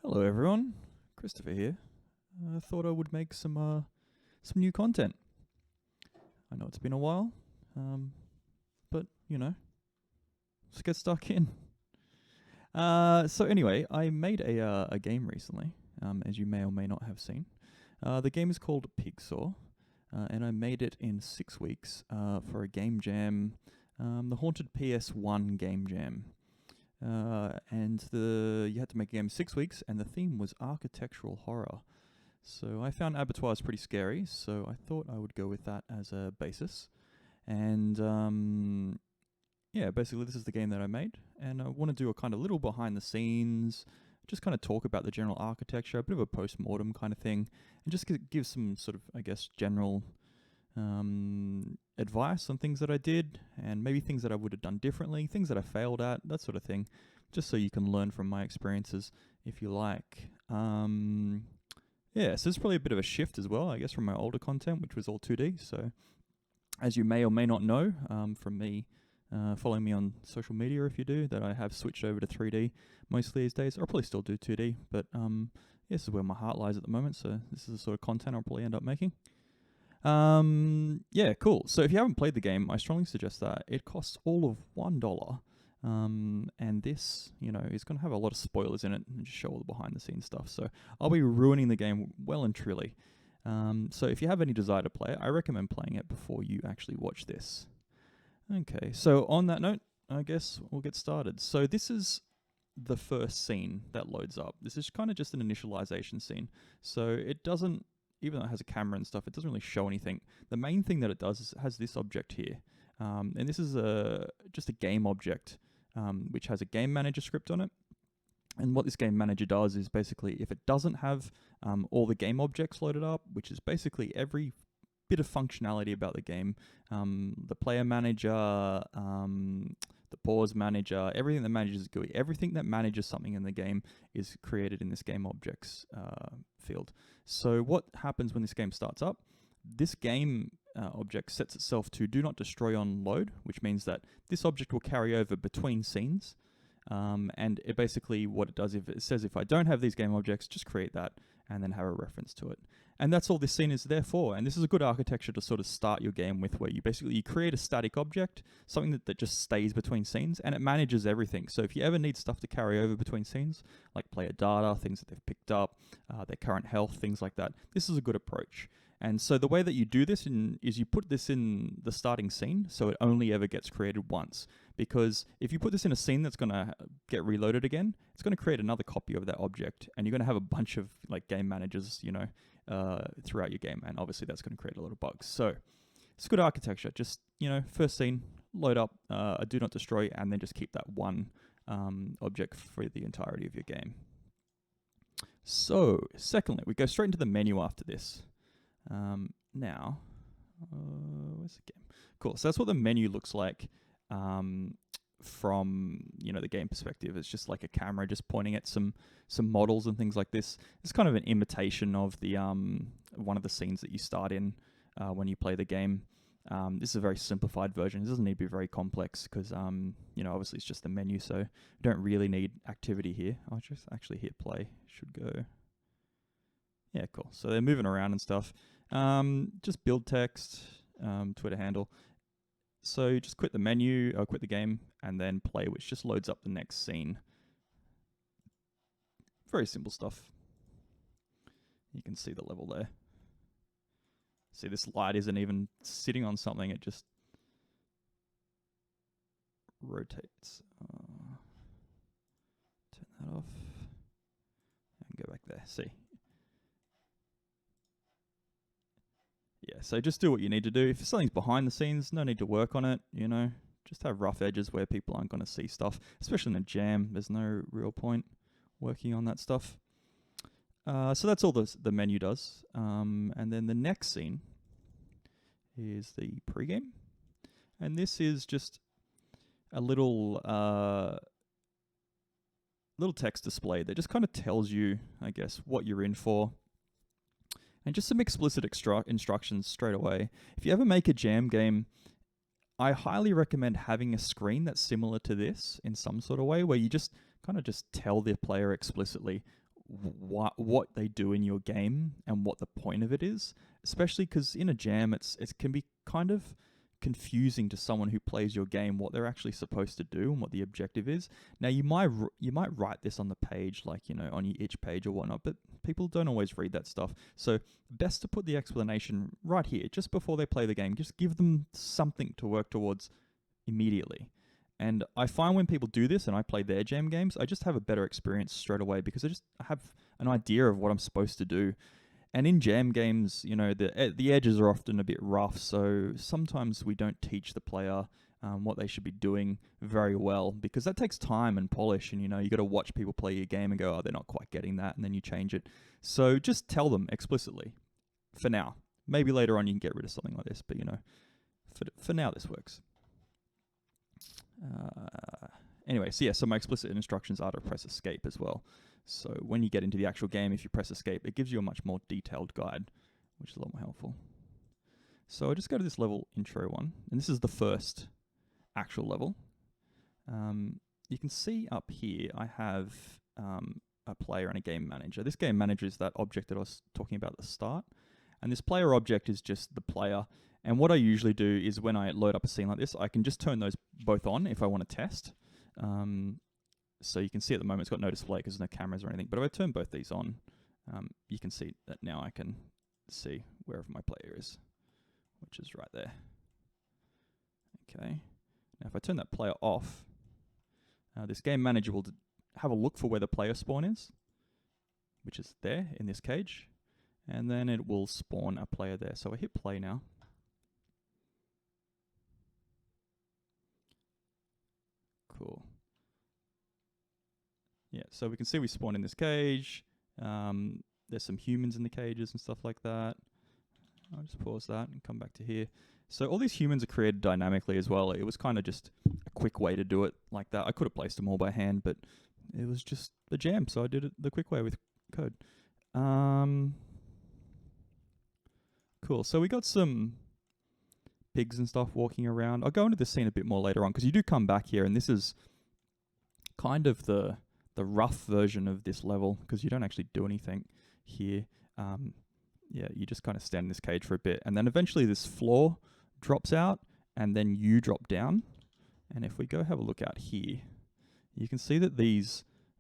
Hello everyone, Christopher here. I thought I would make some new content. I know it's been a while, but let's get stuck in. So anyway, I made a game recently, as you may or may not have seen. The game is called Pigsaw, and I made it in 6 weeks for a game jam, the Haunted PS1 game jam. You had to make a game in 6 weeks, and the theme was architectural horror. So I found abattoirs pretty scary, so I thought I would go with that as a basis. And basically this is the game that I made, and I want to do a kind of little behind the scenes, just kind of talk about the general architecture, a bit of a post-mortem kind of thing, and just give some sort of, I guess, general advice on things that I did, and maybe things that I would have done differently, things that I failed at, that sort of thing, just so you can learn from my experiences if you like. So it's probably a bit of a shift as well, I guess, from my older content, which was all 2D. So as you may or may not know from me following me on social media, if you do, that I have switched over to 3D mostly these days. I'll probably still do 2D, but this is where my heart lies at the moment, so this is the sort of content I'll probably end up making. Cool. So if you haven't played the game, I strongly suggest that. It costs all of $1. And this, is going to have a lot of spoilers in it and just show all the behind the scenes stuff. So I'll be ruining the game well and truly. So if you have any desire to play it, I recommend playing it before you actually watch this. Okay, so on that note, I guess we'll get started. So this is the first scene that loads up. This is kind of just an initialization scene. So it doesn't, even though it has a camera and stuff, it doesn't really show anything. The main thing that it does is it has this object here. And this is just a game object, which has a game manager script on it. And what this game manager does is basically, if it doesn't have all the game objects loaded up, which is basically every bit of functionality about the game, the player manager, the pause manager, everything that manages GUI, everything that manages something in the game is created in this game objects field. So what happens when this game starts up? This game object sets itself to do not destroy on load, which means that this object will carry over between scenes. And it basically, what it does, if it says, if I don't have these game objects, just create that and then have a reference to it. And that's all this scene is there for. And this is a good architecture to sort of start your game with, where you basically create a static object, something that just stays between scenes, and it manages everything. So if you ever need stuff to carry over between scenes, like player data, things that they've picked up, their current health, things like that, this is a good approach. And so the way that you do this is you put this in the starting scene, so it only ever gets created once. Because if you put this in a scene that's going to get reloaded again, it's going to create another copy of that object, and you're going to have a bunch of like game managers, throughout your game, and obviously that's going to create a lot of bugs. So it's good architecture. Just first scene, load up a do not destroy, and then just keep that one object for the entirety of your game. So secondly, we go straight into the menu after this. Now, where's the game? Cool. So that's what the menu looks like from the game perspective. It's just like a camera just pointing at some models and things like this. It's kind of an imitation of the one of the scenes that you start in when you play the game. This is a very simplified version. It doesn't need to be very complex because obviously it's just the menu, so you don't really need activity here. I'll just actually hit play. Should go. Yeah, cool. So they're moving around and stuff. Just build text, Twitter handle. So just quit the menu, quit the game, and then play, which just loads up the next scene. Very simple stuff. You can see the level there. See, this light isn't even sitting on something, it just rotates. Turn that off. And go back there. See. Yeah, so just do what you need to do. If something's behind the scenes, no need to work on it, Just have rough edges where people aren't going to see stuff. Especially in a jam, there's no real point working on that stuff. So that's all the menu does. And then the next scene is the pregame. And this is just a little text display that just kind of tells you, I guess, what you're in for. And just some explicit instructions straight away. If you ever make a jam game, I highly recommend having a screen that's similar to this in some sort of way, where you just kind of just tell the player explicitly what they do in your game and what the point of it is, especially because in a jam it can be kind of confusing to someone who plays your game what they're actually supposed to do and what the objective is. Now you might write this on the page, like, you know, on your itch page or whatnot, but people don't always read that stuff. So best to put the explanation right here just before they play the game. Just give them something to work towards immediately. And I find when people do this and I play their jam games, I just have a better experience straight away because I have an idea of what I'm supposed to do. And in jam games, you know, the edges are often a bit rough, so sometimes we don't teach the player what they should be doing very well because that takes time and polish. And, you know, you got to watch people play your game and go, oh, they're not quite getting that, and then you change it. So just tell them explicitly for now. Maybe later on you can get rid of something like this, but, you know, for now this works. Anyway, so yeah, so my explicit instructions are to press escape as well. So when you get into the actual game, if you press escape, it gives you a much more detailed guide, which is a lot more helpful. So I just go to this level intro one, and this is the first actual level. You can see up here, I have a player and a game manager. This game manager is that object that I was talking about at the start. And this player object is just the player. And what I usually do is when I load up a scene like this, I can just turn those both on if I want to test. So you can see at the moment it's got no display because there's no cameras or anything. But if I turn both these on, you can see that now I can see wherever my player is, which is right there. Okay. Now if I turn that player off, this game manager will have a look for where the player spawn is, which is there in this cage. And then it will spawn a player there. So I hit play now. Cool. Yeah, so we can see we spawn in this cage. There's some humans in the cages and stuff like that. I'll just pause that and come back to here. So all these humans are created dynamically as well. It was kind of just a quick way to do it like that. I could have placed them all by hand, but it was just the jam, so I did it the quick way with code. Cool, so we got some pigs and stuff walking around. I'll go into this scene a bit more later on, because you do come back here, and this is kind of the rough version of this level, because you don't actually do anything here. Yeah, you just kind of stand in this cage for a bit, and then eventually this floor drops out, and then you drop down. And if we go have a look out here, you can see that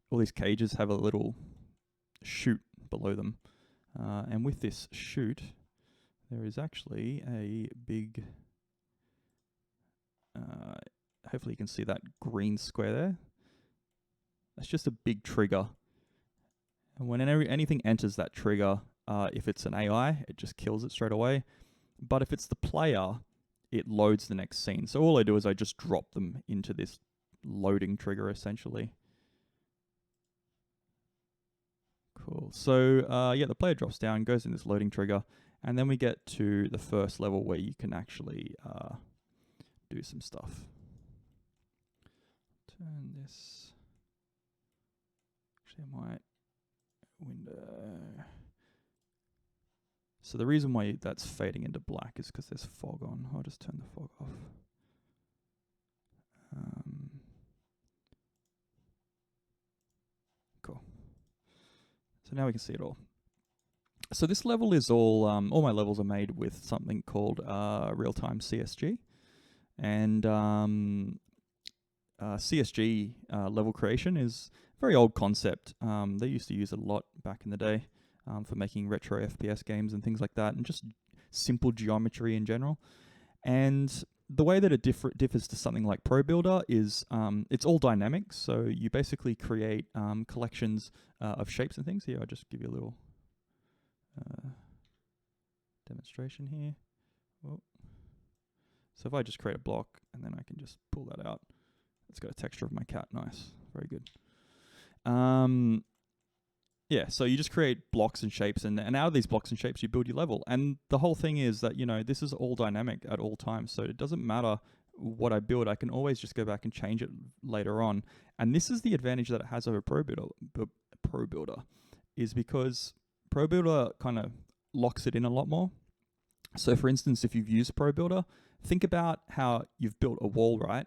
all these cages have a little chute below them. And with this chute, there is actually a big, hopefully you can see that green square there. That's just a big trigger. And when anything enters that trigger, if it's an AI, it just kills it straight away. But if it's the player, it loads the next scene. So all I do is I just drop them into this loading trigger, essentially. Cool. So yeah, the player drops down, goes in this loading trigger, and then we get to the first level where you can actually do some stuff. Turn this. Actually, I might window. So the reason why that's fading into black is because there's fog on. I'll just turn the fog off. Cool. So now we can see it all. So this level is all my levels are made with something called real-time CSG. And CSG level creation is a very old concept. They used to use it a lot back in the day for making retro FPS games and things like that, and just simple geometry in general. And the way that it differs to something like ProBuilder is it's all dynamic. So you basically create collections of shapes and things. Here, I'll just give you a little demonstration here. Whoa. So if I just create a block and then I can just pull that out, it's got a texture of my cat. Nice, very good. Yeah, so you just create blocks and shapes, and out of these blocks and shapes you build your level. And the whole thing is that, you know, this is all dynamic at all times, so it doesn't matter what I build. I can always just go back and change it later on. And this is the advantage that it has over ProBuilder, is because ProBuilder kind of locks it in a lot more. So for instance, if you've used ProBuilder, think about how you've built a wall, right?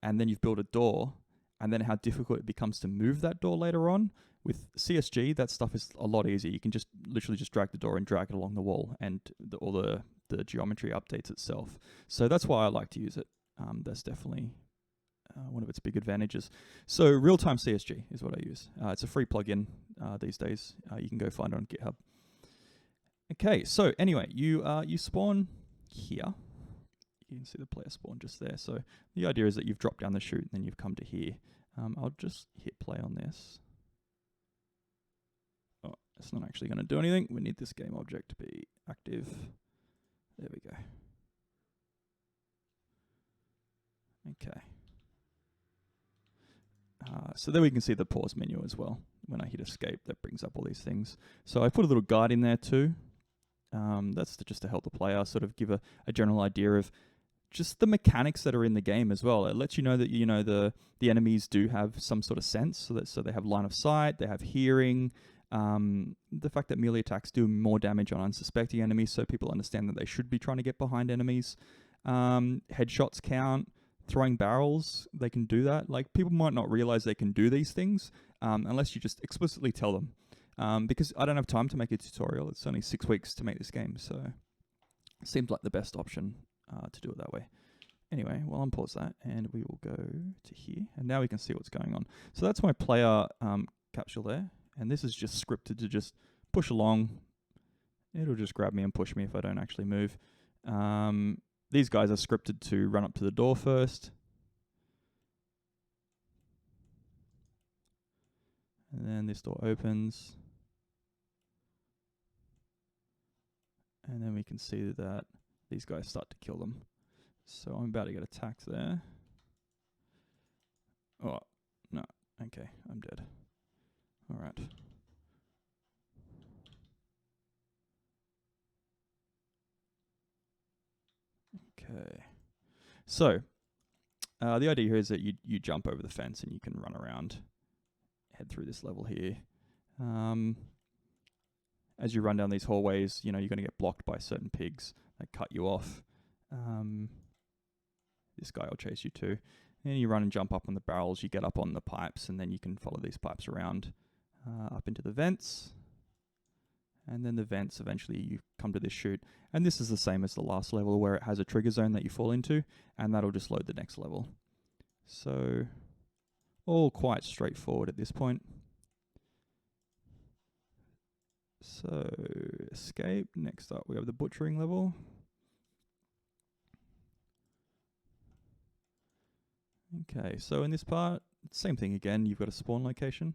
And then you've built a door, and then how difficult it becomes to move that door later on. With CSG, that stuff is a lot easier. You can just literally just drag the door and drag it along the wall, and all the geometry updates itself. So that's why I like to use it. That's definitely one of its big advantages. So real-time CSG is what I use. It's a free plugin these days. You can go find it on GitHub. Okay, so anyway, you spawn here. You can see the player spawn just there. So the idea is that you've dropped down the chute and then you've come to here. I'll just hit play on this. Oh, it's not actually going to do anything. We need this game object to be active. There we go. Okay. So there we can see the pause menu as well. When I hit escape, that brings up all these things. So I put a little guide in there too. That's just to help the player sort of give a general idea of just the mechanics that are in the game as well. It lets you know that the enemies do have some sort of sense, so they have line of sight, they have hearing. The fact that melee attacks do more damage on unsuspecting enemies, so people understand that they should be trying to get behind enemies. Headshots count. Throwing barrels, they can do that. Like, people might not realize they can do these things unless you just explicitly tell them. Because I don't have time to make a tutorial. It's only 6 weeks to make this game, so it seems like the best option to do it that way. Anyway, we'll unpause that, and we will go to here. And now we can see what's going on. So that's my player capsule there. And this is just scripted to just push along. It'll just grab me and push me if I don't actually move. These guys are scripted to run up to the door first. And then this door opens. And then we can see that these guys start to kill them. So I'm about to get attacked there. Oh, no. Okay, I'm dead. All right. Okay. So the idea here is that you jump over the fence and you can run around, head through this level here. As you run down these hallways, you're going to get blocked by certain pigs that cut you off. This guy will chase you too. And you run and jump up on the barrels, you get up on the pipes, and then you can follow these pipes around up into the vents. And then the vents, eventually you come to this chute. And this is the same as the last level, where it has a trigger zone that you fall into, and that'll just load the next level. So all quite straightforward at this point. So escape. Next up we have the butchering level. Okay, so in this part, same thing again. You've got a spawn location,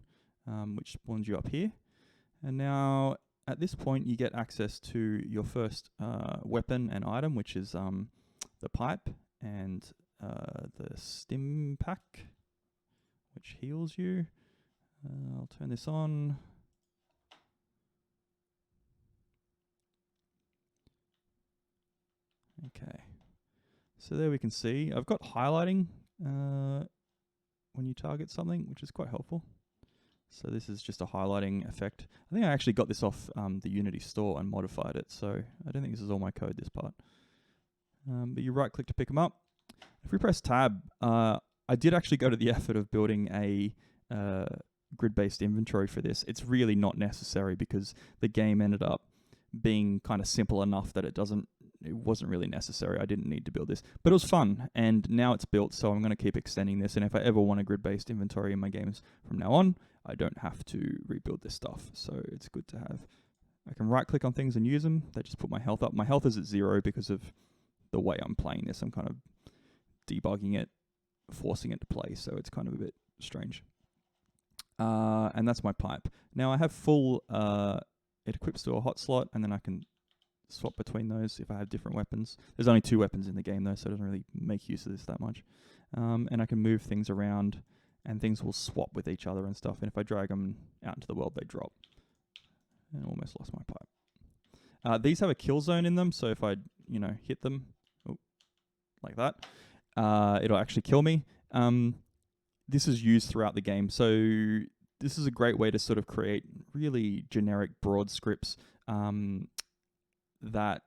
which spawns you up here. And now at this point, you get access to your first weapon and item, which is the pipe and the stim pack, which heals you. I'll turn this on. Okay. So there we can see, I've got highlighting when you target something, which is quite helpful. So this is just a highlighting effect. I think I actually got this off the Unity store and modified it, so I don't think this is all my code, this part. But you right click to pick them up. If we press tab, I did actually go to the effort of building a grid-based inventory for this. It's really not necessary because the game ended up being kind of simple enough that it wasn't really necessary. I didn't need to build this, but it was fun, and now it's built, so I'm going to keep extending this. And if I ever want a grid-based inventory in my games from now on, I don't have to rebuild this stuff, so it's good to have. I can right-click on things and use them. They just put my health up. My health is at 0 because of the way I'm playing this. I'm kind of debugging it, forcing it to play, so it's kind of a bit strange. And that's my pipe. Now I have full, it equips to a hot slot, and then I can swap between those if I have different weapons. There's only 2 weapons in the game though, so it doesn't really make use of this that much. And I can move things around, and things will swap with each other and stuff. And if I drag them out into the world, they drop. And I almost lost my pipe. These have a kill zone in them, so if I, hit them, like that, it'll actually kill me. This is used throughout the game, so this is a great way to sort of create really generic broad scripts that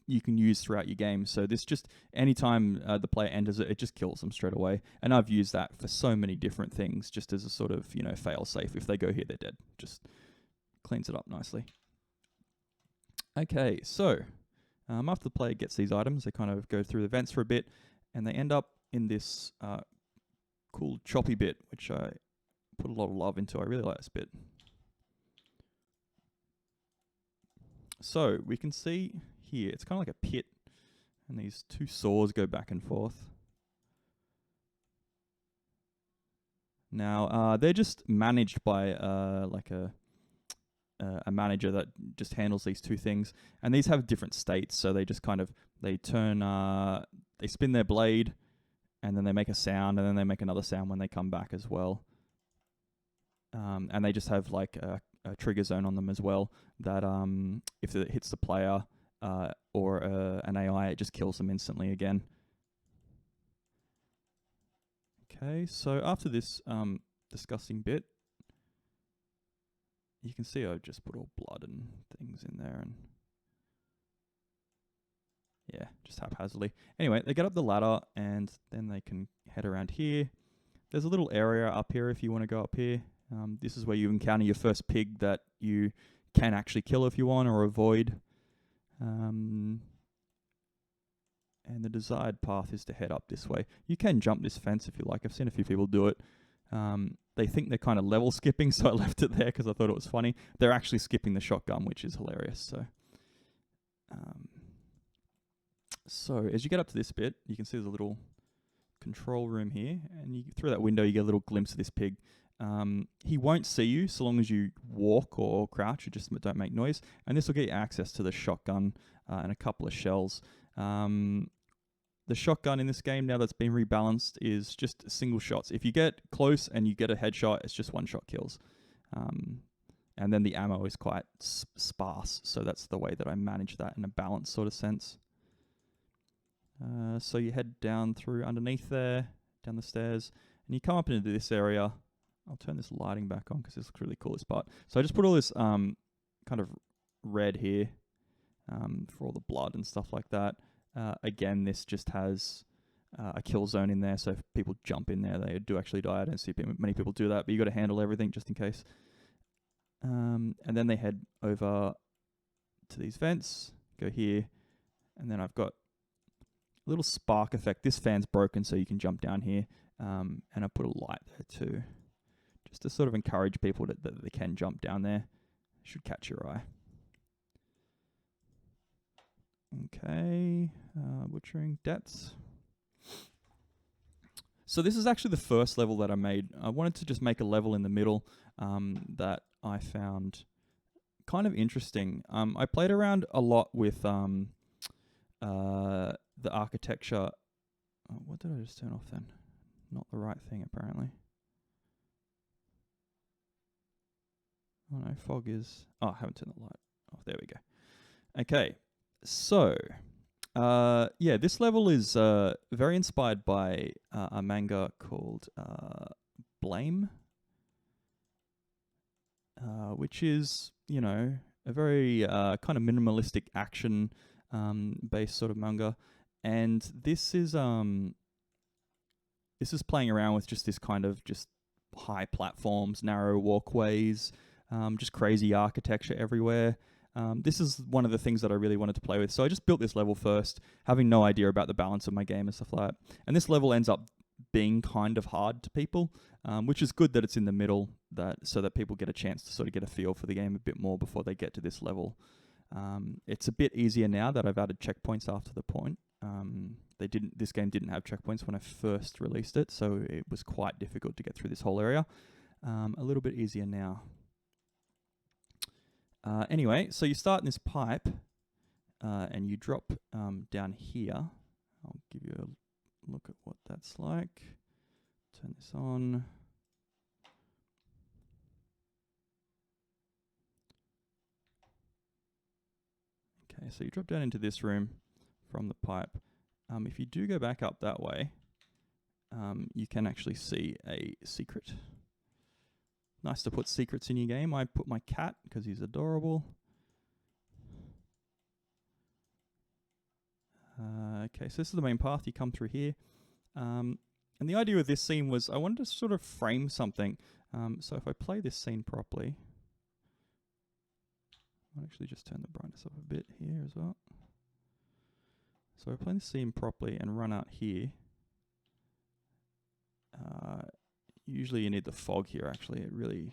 you can use throughout your game. So this just, anytime the player enters it, it just kills them straight away. And I've used that for so many different things, just as a sort of, you know, fail safe. If they go here, they're dead. Just cleans it up nicely. Okay, so after the player gets these items, they kind of go through the vents for a bit, and they end up in this cool choppy bit, which I put a lot of love into. I really like this bit. So we can see here, it's kind of like a pit, and these two saws go back and forth. Now, they're just managed by like a manager that just handles these two things, and these have different states. So they just kind of, they turn, they spin their blade, and then they make a sound, and then they make another sound when they come back as well. And they just have like a trigger zone on them as well, that if it hits the player or an AI, it just kills them instantly again. Okay, so after this disgusting bit, you can see I've just put all blood and things in there, and yeah, just haphazardly. Anyway, they get up the ladder, and then they can head around here. There's a little area up here if you want to go up here. This is where you encounter your first pig that you can actually kill if you want, or avoid. And the desired path is to head up this way. You can jump this fence if you like. I've seen a few people do it. They think they're kind of level skipping, so I left it there because I thought it was funny. They're actually skipping the shotgun, which is hilarious. So as you get up to this bit, you can see there's a little control room here, and you, through that window you get a little glimpse of this pig. He won't see you so long as you walk or crouch, or just don't make noise, and this will get you access to the shotgun and a couple of shells. The shotgun in this game, now that's been rebalanced, is just single shots. If you get close and you get a headshot, it's just one shot kills. And then the ammo is quite sparse, so that's the way that I manage that in a balanced sort of sense. So you head down through underneath there, down the stairs, and you come up into this area. I'll turn this lighting back on because this looks really cool, this part. So I just put all this kind of red here for all the blood and stuff like that. Again, this just has a kill zone in there, so if people jump in there, they do actually die. I don't see many people do that, but you got to handle everything just in case. And then they head over to these vents, go here, and then I've got a little spark effect. This fan's broken, so you can jump down here, and I put a light there too, just to sort of encourage people that they can jump down there. Should catch your eye. Okay, butchering depths. So this is actually the first level that I made. I wanted to just make a level in the middle that I found kind of interesting. I played around a lot with the architecture. Oh, what did I just turn off then? Not the right thing, apparently. Oh no, fog is... Oh, I haven't turned the light off. There we go. Okay. So, yeah, this level is very inspired by a manga called Blame, which is, you know, a very kind of minimalistic action based sort of manga, and this is playing around with just this kind of just high platforms, narrow walkways, just crazy architecture everywhere. This is one of the things that I really wanted to play with. So I just built this level first, having no idea about the balance of my game and stuff like that. And this level ends up being kind of hard to people, which is good that it's in the middle, so that people get a chance to sort of get a feel for the game a bit more before they get to this level. It's a bit easier now that I've added checkpoints after the point. This game didn't have checkpoints when I first released it, so it was quite difficult to get through this whole area. A little bit easier now. Anyway, so you start in this pipe, and you drop down here. I'll give you a look at what that's like. Turn this on. Okay, so you drop down into this room from the pipe. If you do go back up that way, you can actually see a secret. Nice to put secrets in your game. I put my cat because he's adorable. Okay, so this is the main path. You come through here. And the idea with this scene was I wanted to sort of frame something. So if I play this scene properly, I'll actually just turn the brightness up a bit here as well. So if I play the scene properly and run out here, usually you need the fog here actually. It really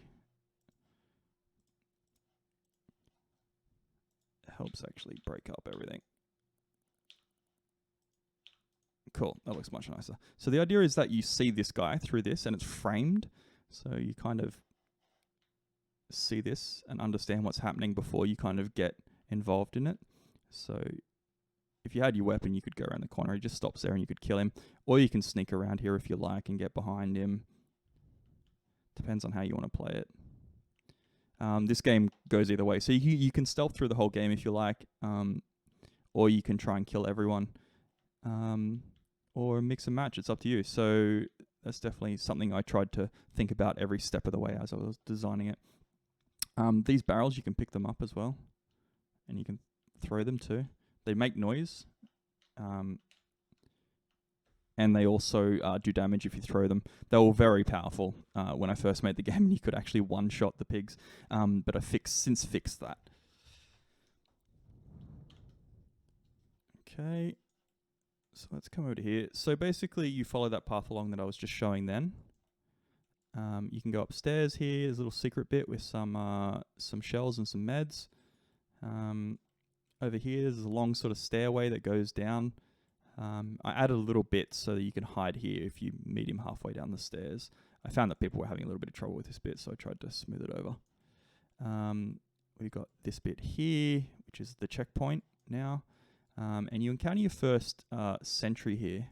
helps actually break up everything. Cool, that looks much nicer. So the idea is that you see this guy through this and it's framed. So you kind of see this and understand what's happening before you kind of get involved in it. So if you had your weapon, you could go around the corner. He just stops there and you could kill him. Or you can sneak around here if you like and get behind him. Depends on how you want to play it. This game goes either way. So you can stealth through the whole game if you like. Or you can try and kill everyone. Or mix and match. It's up to you. So that's definitely something I tried to think about every step of the way as I was designing it. These barrels, you can pick them up as well. And you can throw them too. They make noise. And they also do damage if you throw them. They were very powerful when I first made the game. You could actually one-shot the pigs. But I since fixed that. Okay. So let's come over to here. So basically you follow that path along that I was just showing then. You can go upstairs here. There's a little secret bit with some shells and some meds. Over here there's a long sort of stairway that goes down. I added a little bit so that you can hide here if you meet him halfway down the stairs. I found that people were having a little bit of trouble with this bit, so I tried to smooth it over. We've got this bit here, which is the checkpoint now. And you encounter your first sentry here.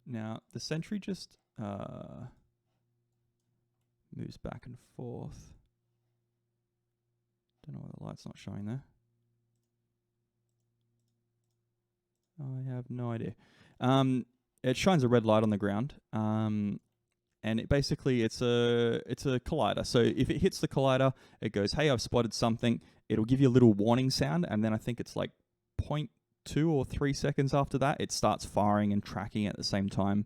Now, the sentry just moves back and forth. Don't know why the light's not showing there. I have no idea. It shines a red light on the ground. And it basically, it's a collider. So if it hits the collider, it goes, hey, I've spotted something. It'll give you a little warning sound, and then I think it's like 0.2 or 3 seconds after that, it starts firing and tracking at the same time.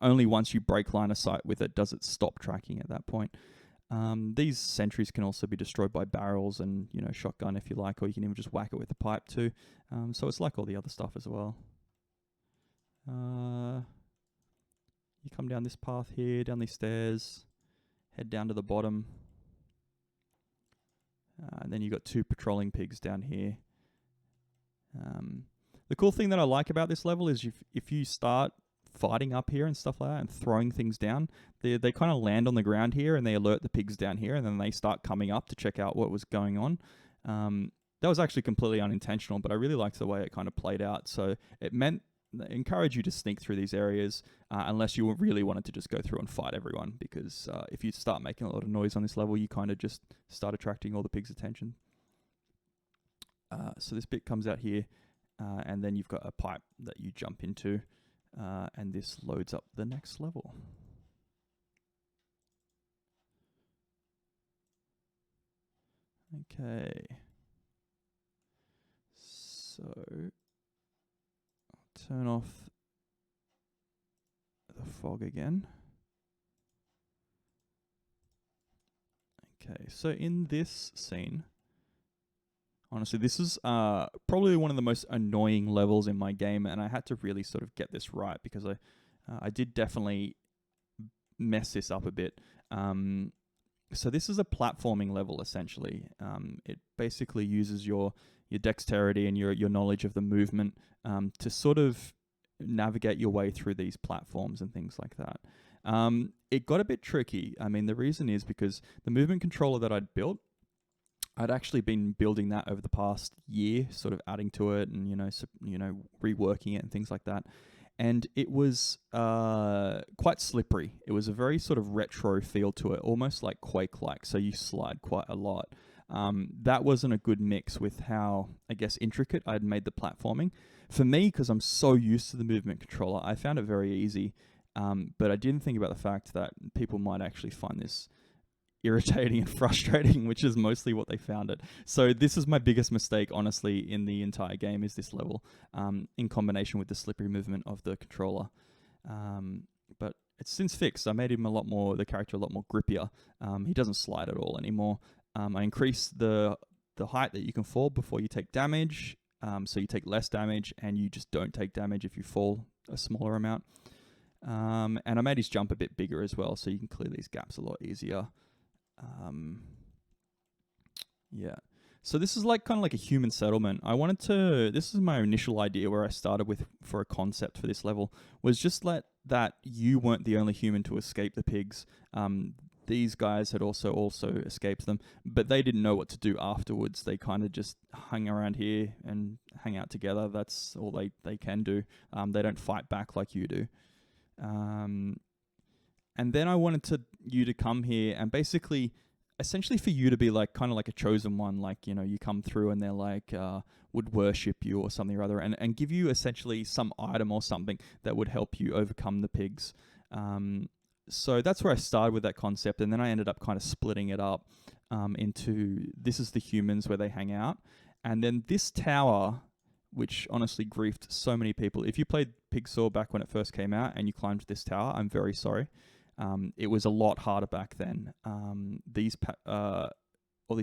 Only once you break line of sight with it does it stop tracking at that point. These sentries can also be destroyed by barrels and, shotgun if you like, or you can even just whack it with a pipe too. So it's like all the other stuff as well. You come down this path here, down these stairs, head down to the bottom. And then you've got 2 patrolling pigs down here. The cool thing that I like about this level is if you start fighting up here and stuff like that and throwing things down, they kind of land on the ground here and they alert the pigs down here and then they start coming up to check out what was going on. That was actually completely unintentional, but I really liked the way it kind of played out. So it encourage you to sneak through these areas unless you really wanted to just go through and fight everyone, because if you start making a lot of noise on this level, you kind of just start attracting all the pigs' attention. So this bit comes out here, and then you've got a pipe that you jump into, and this loads up the next level. Okay. So turn off the fog again. Okay, so in this scene, honestly, this is probably one of the most annoying levels in my game, and I had to really sort of get this right because I did definitely mess this up a bit. So this is a platforming level, essentially. It basically uses your dexterity and your knowledge of the movement to sort of navigate your way through these platforms and things like that. It got a bit tricky. I mean, the reason is because the movement controller that I'd built, I'd actually been building that over the past year, sort of adding to it and reworking it and things like that. And it was quite slippery. It was a very sort of retro feel to it, almost like Quake-like. So you slide quite a lot. That wasn't a good mix with how, I guess, intricate I'd made the platforming. For me, because I'm so used to the movement controller, I found it very easy. But I didn't think about the fact that people might actually find this irritating and frustrating, which is mostly what they found it. So this is my biggest mistake, honestly, in the entire game, is this level, in combination with the slippery movement of the controller. But it's since fixed. I made him the character a lot more grippier. He doesn't slide at all anymore. I increased the height that you can fall before you take damage, so you take less damage, and you just don't take damage if you fall a smaller amount. And I made his jump a bit bigger as well, so you can clear these gaps a lot easier. Yeah. So this is like kind of like a human settlement. This is my initial idea where I started with for a concept for this level, was just that you weren't the only human to escape the pigs. These guys had also escaped them, but they didn't know what to do afterwards. They kind of just hung around here and hang out together. That's all they can do. They don't fight back like you do. And then I wanted you to come here and basically, essentially for you to be like kind of like a chosen one, like, you know, you come through and they're like, would worship you or something or other, and give you essentially some item or something that would help you overcome the pigs. So that's where I started with that concept, and then I ended up kind of splitting it up into, this is the humans where they hang out, and then this tower, which honestly griefed so many people. If you played Pigsaw back when it first came out and you climbed this tower, I'm very sorry. It was a lot harder back then. All these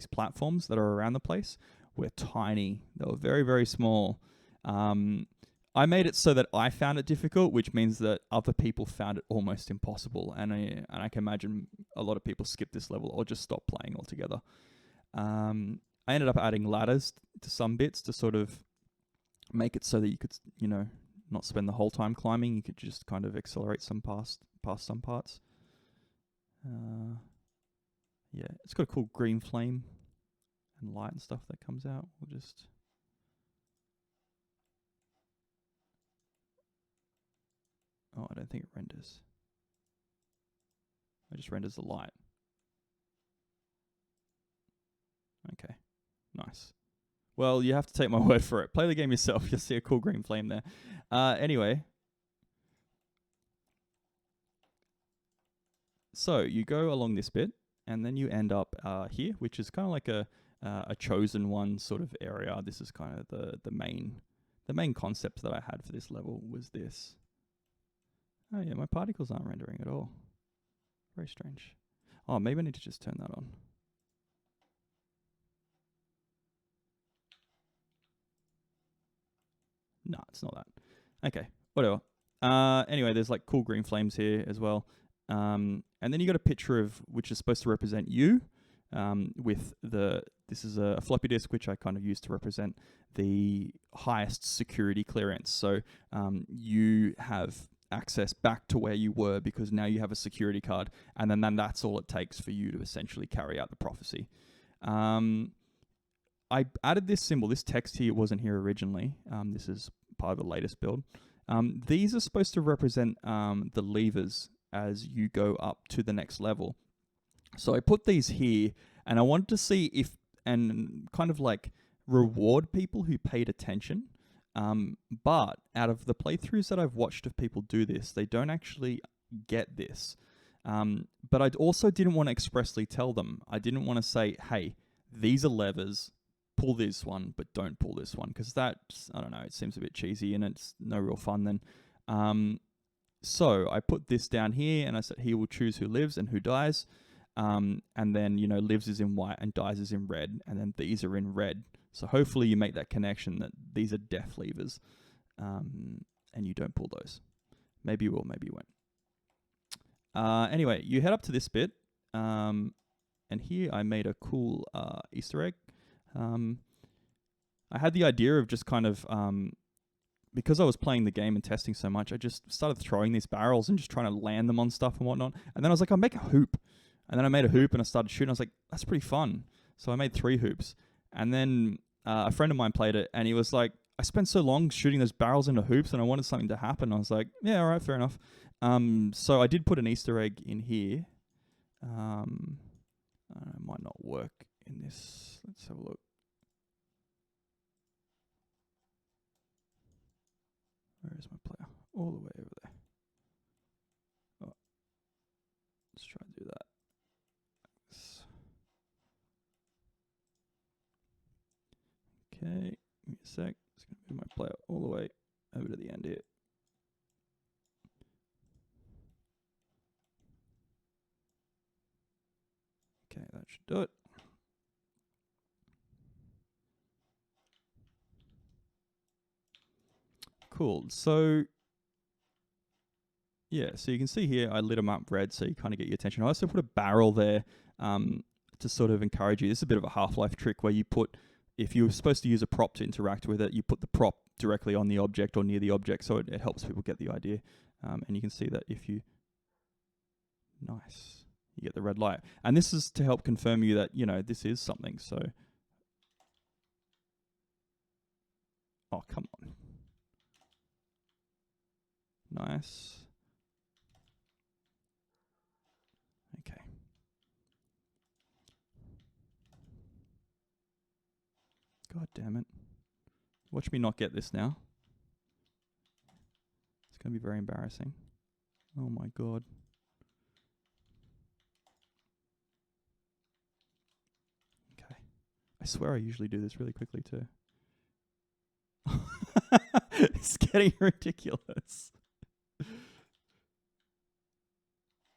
platforms that are around the place were tiny. They were very, very small. I made it so that I found it difficult, which means that other people found it almost impossible. And I can imagine a lot of people skip this level or just stop playing altogether. I ended up adding ladders to some bits to sort of make it so that you could, you know, not spend the whole time climbing. You could just kind of accelerate some past some parts. Yeah, it's got a cool green flame and light and stuff that comes out. We'll just... Oh, I don't think it renders. It just renders the light. Okay, nice. Well, you have to take my word for it. Play the game yourself. You'll see a cool green flame there. Anyway. So you go along this bit, and then you end up here, which is kind of like a chosen one sort of area. This is kind of the main concept that I had for this level was this. Oh yeah, my particles aren't rendering at all. Very strange. Oh, maybe I need to just turn that on. No, it's not that. Okay, whatever. Anyway, there's like cool green flames here as well. And then you got a picture of, which is supposed to represent you, with this is a floppy disk, which I kind of used to represent the highest security clearance. So you have access back to where you were because now you have a security card, and then that's all it takes for you to essentially carry out the prophecy. I added this symbol. This text here wasn't here originally. This is part of the latest build. These are supposed to represent the levers as you go up to the next level. So I put these here, and I wanted to see if, and kind of like reward people who paid attention. But out of the playthroughs that I've watched of people do this, they don't actually get this. But I also didn't want to expressly tell them. I didn't want to say, hey, these are levers, pull this one, but don't pull this one, because that, I don't know, it seems a bit cheesy and it's no real fun then. So I put this down here, and I said he will choose who lives and who dies. And then, you know, lives is in white and dies is in red, and then these are in red. So hopefully you make that connection that these are death levers, and you don't pull those. Maybe you will, maybe you won't. Anyway, you head up to this bit, and here I made a cool Easter egg. I had the idea of just kind of, because I was playing the game and testing so much, I just started throwing these barrels and just trying to land them on stuff and whatnot. And then I was like, I'll make a hoop. And then I made a hoop and I started shooting. I was like, that's pretty fun. So I made 3 hoops. And then a friend of mine played it, and he was like, I spent so long shooting those barrels into hoops and I wanted something to happen. I was like, yeah, all right, fair enough. So I did put an Easter egg in here. It might not work in this. Let's have a look. Where is my player? All the way over there. Oh. Let's try and do that. sec. Just going to move my player all the way over to the end here. Okay, that should do it. Cool. So, yeah, so you can see here I lit them up red, so you kind of get your attention. I also put a barrel there to sort of encourage you. This is a bit of a Half-Life trick where you put, if you're supposed to use a prop to interact with it, you put the prop directly on the object or near the object, so it helps people get the idea. And you can see that if you... Nice. You get the red light. And this is to help confirm you that, you know, this is something, so... Oh, come on. Nice. Okay. God damn it. Watch me not get this now. It's going to be very embarrassing. Oh my god. Okay. I swear I usually do this really quickly too. It's getting ridiculous.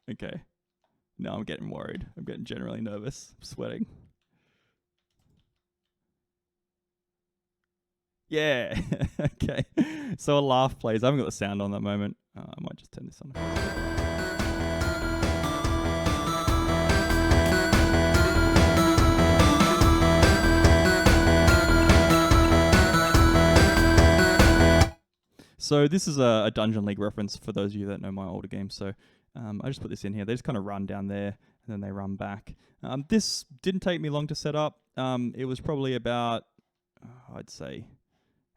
Okay. Now I'm getting worried. I'm getting generally nervous. I'm sweating. Yeah. Okay. So a laugh plays. I haven't got the sound on that moment. I might just turn this on. So this is a Dungeon League reference for those of you that know my older games. So I just put this in here. They just kind of run down there and then they run back. This didn't take me long to set up. It was probably about, I'd say,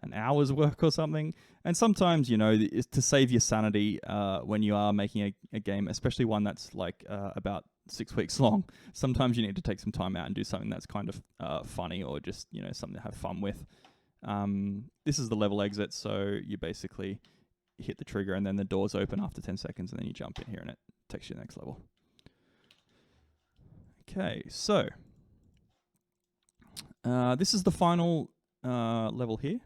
an hour's work or something. And sometimes, you know, it's to save your sanity when you are making a game, especially one that's like about 6 weeks long. Sometimes you need to take some time out and do something that's kind of funny or just, you know, something to have fun with. This is the level exit, so you basically hit the trigger and then the doors open after 10 seconds and then you jump in here and it takes you to the next level. Okay, so this is the final level here.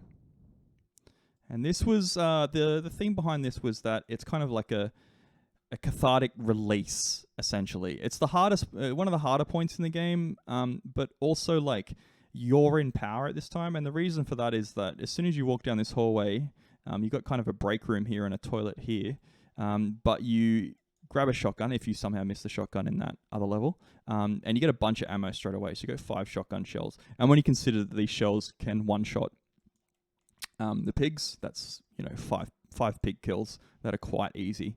And this was, the theme behind this was that it's kind of like a cathartic release, essentially. It's the hardest, one of the harder points in the game, but also like you're in power at this time. And the reason for that is that as soon as you walk down this hallway, you've got kind of a break room here and a toilet here, but you grab a shotgun if you somehow miss the shotgun in that other level, and you get a bunch of ammo straight away. So you get 5 shotgun shells. And when you consider that these shells can one-shot the pigs, that's, you know, five pig kills that are quite easy.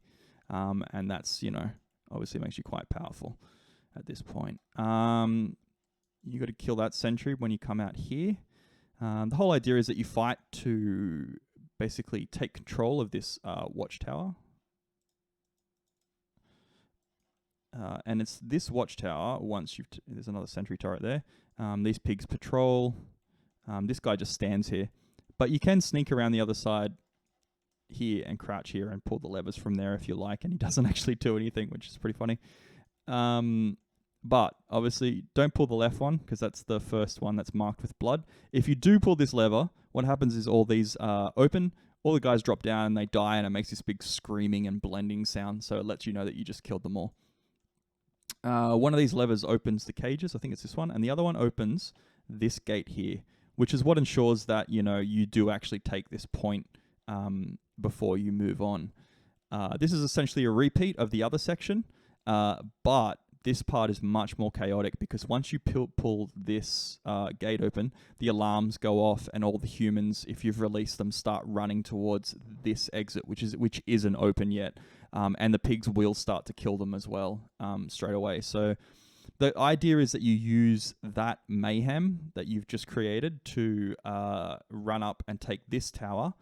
And that's, you know, obviously makes you quite powerful at this point. You got to kill that sentry when you come out here. The whole idea is that you fight to basically take control of this watchtower. And it's this watchtower, once you've... there's another sentry turret there. These pigs patrol. This guy just stands here. But you can sneak around the other side here and crouch here and pull the levers from there if you like, and he doesn't actually do anything, which is pretty funny. But obviously don't pull the left one because that's the first one that's marked with blood. If you do pull this lever, what happens is all these open, all the guys drop down and they die, and it makes this big screaming and blending sound, so it lets you know that you just killed them all. One of these levers opens the cages, I think it's this one, and the other one opens this gate here, which is what ensures that, you know, you do actually take this point before you move on. This is essentially a repeat of the other section, but this part is much more chaotic because once you pull this gate open, the alarms go off and all the humans, if you've released them, start running towards this exit, which isn't open yet. And the pigs will start to kill them as well straight away. So the idea is that you use that mayhem that you've just created to run up and take this tower.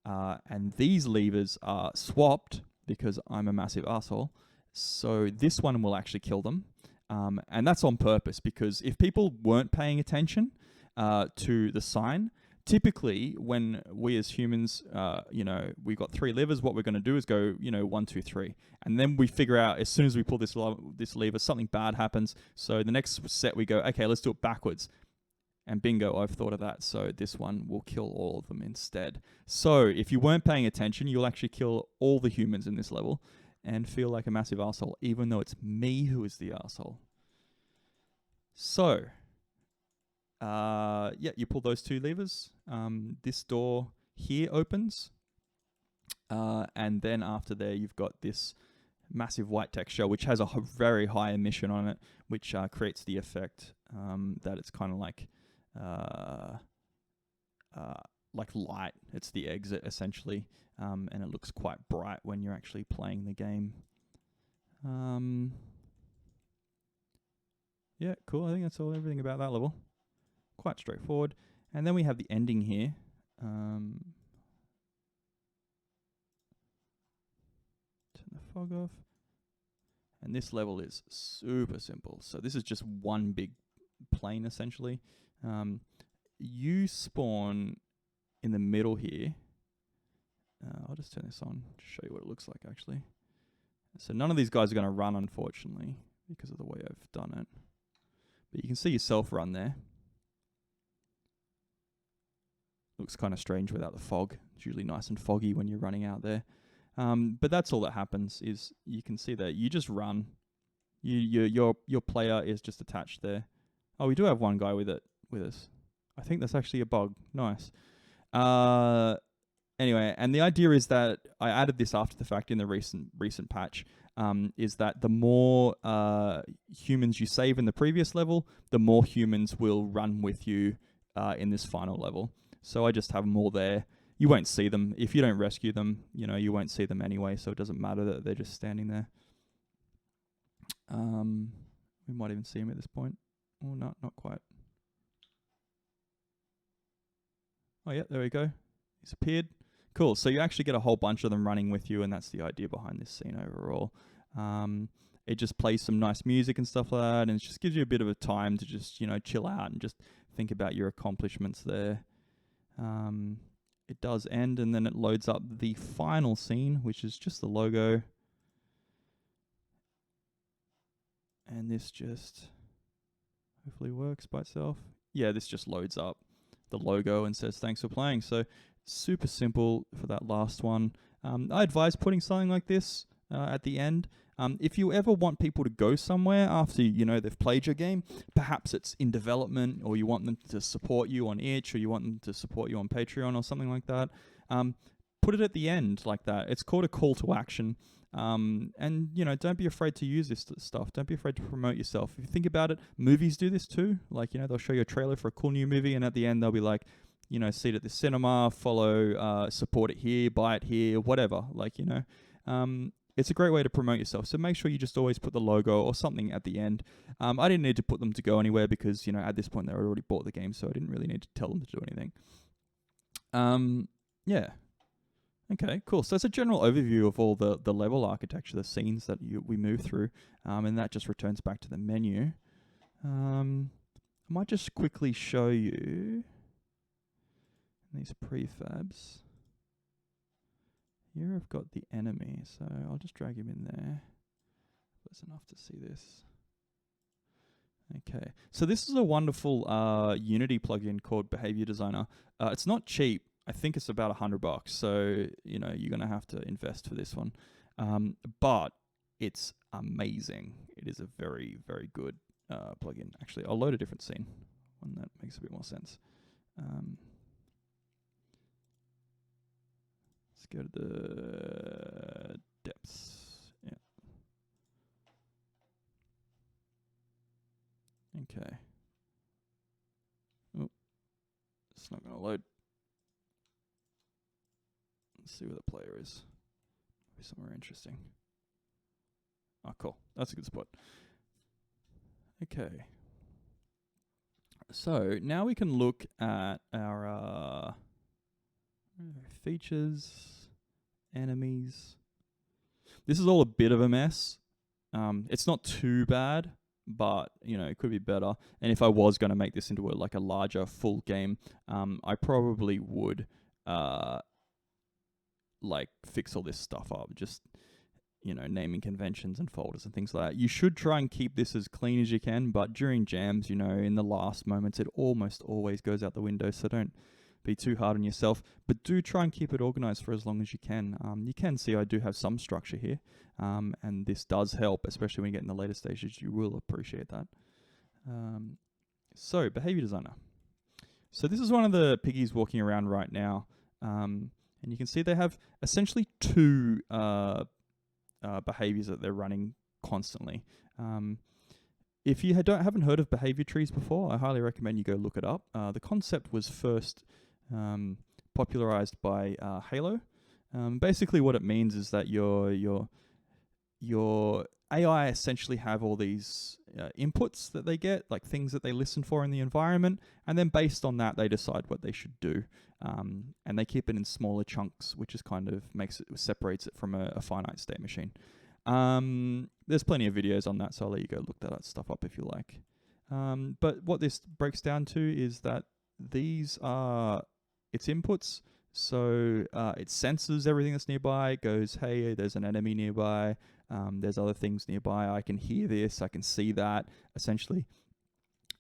And these levers are swapped because I'm a massive asshole. So this one will actually kill them. And that's on purpose because if people weren't paying attention to the sign, typically when we as humans, you know, we've got 3 levers, what we're going to do is go, you know, 1, 2, 3. And then we figure out as soon as we pull this lever, something bad happens. So the next set we go, okay, let's do it backwards. And bingo, I've thought of that. So this one will kill all of them instead. So if you weren't paying attention, you'll actually kill all the humans in this level and feel like a massive arsehole, even though it's me who is the arsehole. So, yeah, you pull those 2 levers. This door here opens. And then after there, you've got this massive white texture, which has a very high emission on it, which creates the effect that it's kind of like light. It's the exit essentially, and it looks quite bright when you're actually playing the game. Yeah, cool. I think that's everything about that level. Quite straightforward. And then we have the ending here. Turn the fog off. And this level is super simple. So this is just one big plane essentially. You spawn in the middle here. I'll just turn this on to show you what it looks like actually. So none of these guys are going to run, unfortunately, because of the way I've done it. But you can see yourself run there. Looks kind of strange without the fog. It's usually nice and foggy when you're running out there. But that's all that happens is you can see that you just run. Your player is just attached there. Oh, we do have one guy with us. I think that's actually a bug. Nice. Anyway, and the idea is that I added this after the fact in the recent patch. Is that the more humans you save in the previous level, the more humans will run with you in this final level. So I just have them all there. You won't see them. If you don't rescue them, you won't see them anyway, so it doesn't matter that they're just standing there. We might even see him at this point. Oh, not quite. Oh, yeah, there we go. He's appeared. Cool. So you actually get a whole bunch of them running with you, and that's the idea behind this scene overall. It just plays some nice music and stuff like that, and it just gives you a bit of a time to just, chill out and just think about your accomplishments there. It does end, and then it loads up the final scene, which is just the logo. And this just hopefully works by itself. Yeah, this just loads up the logo and says thanks for playing. So super simple for that last one. I advise putting something like this at the end. If you ever want people to go somewhere after they've played your game, perhaps it's in development, or you want them to support you on itch, or you want them to support you on Patreon or something like that, put it at the end like that. It's called a call to action. And don't be afraid to use this stuff. Don't be afraid to promote yourself. If you think about it, movies do this too. Like, they'll show you a trailer for a cool new movie, and at the end they'll be like, see it at the cinema, follow, support it here, buy it here, whatever. Like, it's a great way to promote yourself. So make sure you just always put the logo or something at the end. I didn't need to put them to go anywhere because, at this point they already bought the game, so I didn't really need to tell them to do anything. Yeah. Okay, cool. So it's a general overview of all the level architecture, the scenes that we move through, and that just returns back to the menu. I might just quickly show you these prefabs. Here I've got the enemy, so I'll just drag him in there. That's enough to see this. Okay, so this is a wonderful Unity plugin called Behavior Designer. It's not cheap. I think it's about $100, so you're gonna have to invest for this one. But it's amazing. It is a very, very good plugin. Actually, I'll load a different scene, one that makes a bit more sense. Let's go to the depths. Yeah. Okay. Oh, it's not gonna load. Let's see where the player is. Maybe somewhere interesting. Oh, cool. That's a good spot. Okay. So now we can look at our features, enemies. This is all a bit of a mess. It's not too bad, but it could be better. And if I was going to make this into a larger full game, I probably would fix all this stuff up. Just naming conventions and folders and things like that. You should try and keep this as clean as you can, but during jams, in the last moments, it almost always goes out the window, so don't be too hard on yourself, but do try and keep it organized for as long as you can. You can see I do have some structure here, and this does help, especially when you get in the later stages. You will appreciate that. So, behavior designer. So this is one of the piggies walking around right now, and you can see they have essentially two behaviors that they're running constantly. If you haven't heard of behavior trees before, I highly recommend you go look it up. The concept was first popularized by Halo. Basically, what it means is that your AI essentially have all these inputs that they get, like things that they listen for in the environment, and then based on that, they decide what they should do. And they keep it in smaller chunks, which is kind of separates it from a finite state machine. There's plenty of videos on that, so I'll let you go look that stuff up if you like. But what this breaks down to is that these are its inputs. So it senses everything that's nearby. It goes, hey, there's an enemy nearby. There's other things nearby. I can hear this. I can see that, essentially.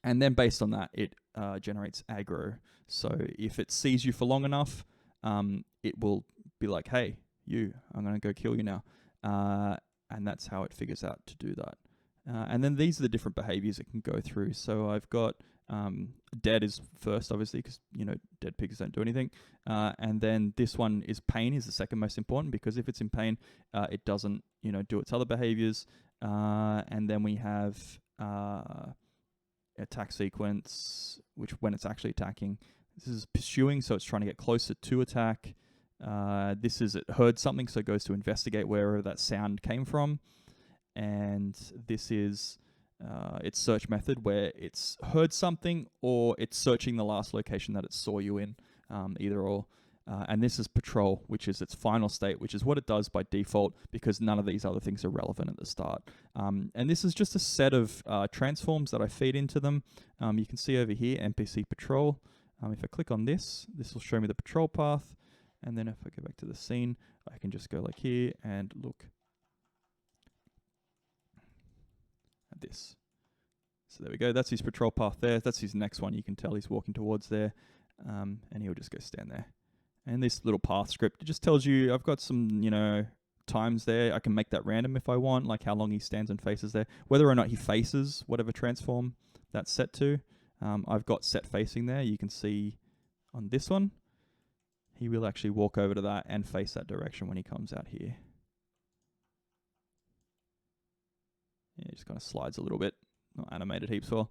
And then based on that, it generates aggro. So if it sees you for long enough, it will be like, hey, I'm going to go kill you now. And that's how it figures out to do that. And then these are the different behaviors it can go through. So I've got dead is first, obviously, because, dead pigs don't do anything. And then this one is pain is the second most important, because if it's in pain, it doesn't, do its other behaviors. And then we have attack sequence, which when it's actually attacking, this is pursuing, so it's trying to get closer to attack. This is it heard something, so it goes to investigate wherever that sound came from. And this is its search method, where it's heard something or it's searching the last location that it saw you in, either or. And this is patrol, which is its final state, which is what it does by default, because none of these other things are relevant at the start. And this is just a set of transforms that I feed into them. You can see over here, NPC patrol. If I click on this will show me the patrol path. And then if I go back to the scene, I can just go like here and look at this. So there we go. That's his patrol path there. That's his next one. You can tell he's walking towards there. And he'll just go stand there. And this little path script, it just tells you I've got some, times there. I can make that random if I want, like how long he stands and faces there. Whether or not he faces whatever transform that's set to. I've got set facing there. You can see on this one, he will actually walk over to that and face that direction when he comes out here. Yeah, it just kind of slides a little bit. Not animated heaps well.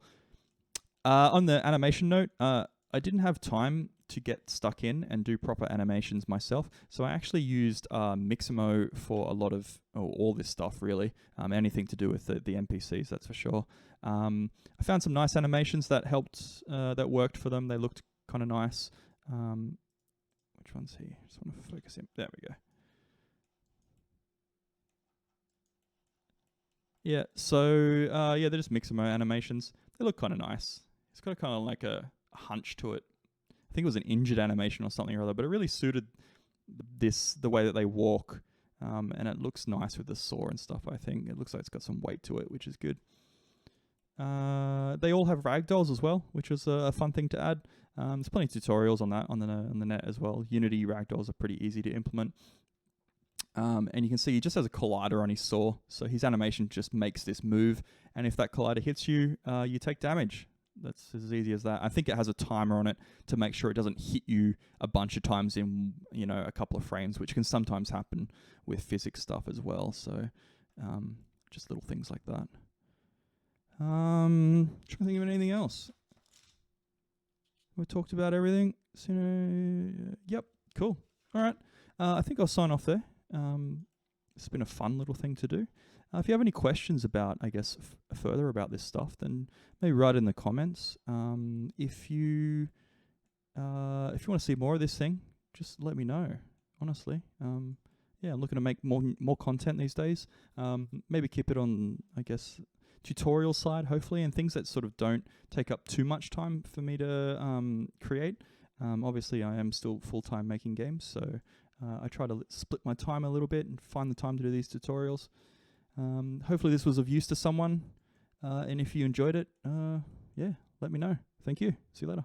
On the animation note, I didn't have time to get stuck in and do proper animations myself, so I actually used Mixamo for a lot of all this stuff, really. Anything to do with the NPCs, that's for sure. I found some nice animations that helped, that worked for them. They looked kind of nice. Which one's here? Just want to focus in. There we go. Yeah, so they're just Mixamo animations. They look kind of nice. It's got kind of like a hunch to it. I think it was an injured animation or something or other, but it really suited the way that they walk, and it looks nice with the saw and stuff. I think it looks like it's got some weight to it, which is good. They all have ragdolls as well, which was a fun thing to add. There's plenty of tutorials on that on the net as well. Unity ragdolls are pretty easy to implement. And you can see he just has a collider on his saw, so his animation just makes this move, and if that collider hits you, you take damage. That's as easy as that. I think it has a timer on it to make sure it doesn't hit you a bunch of times in, a couple of frames, which can sometimes happen with physics stuff as well. So just little things like that. Trying to think of anything else. We talked about everything. So, yep, cool. All right. I think I'll sign off there. It's been a fun little thing to do. If you have any questions about, I guess, further about this stuff, then maybe write in the comments. If you want to see more of this thing, just let me know. Honestly, I'm looking to make more content these days. Maybe keep it on, I guess, tutorial side, hopefully, and things that sort of don't take up too much time for me to create. Obviously, I am still full-time making games, so I try to split my time a little bit and find the time to do these tutorials. Hopefully this was of use to someone, and if you enjoyed it, yeah, let me know. Thank you. See you later.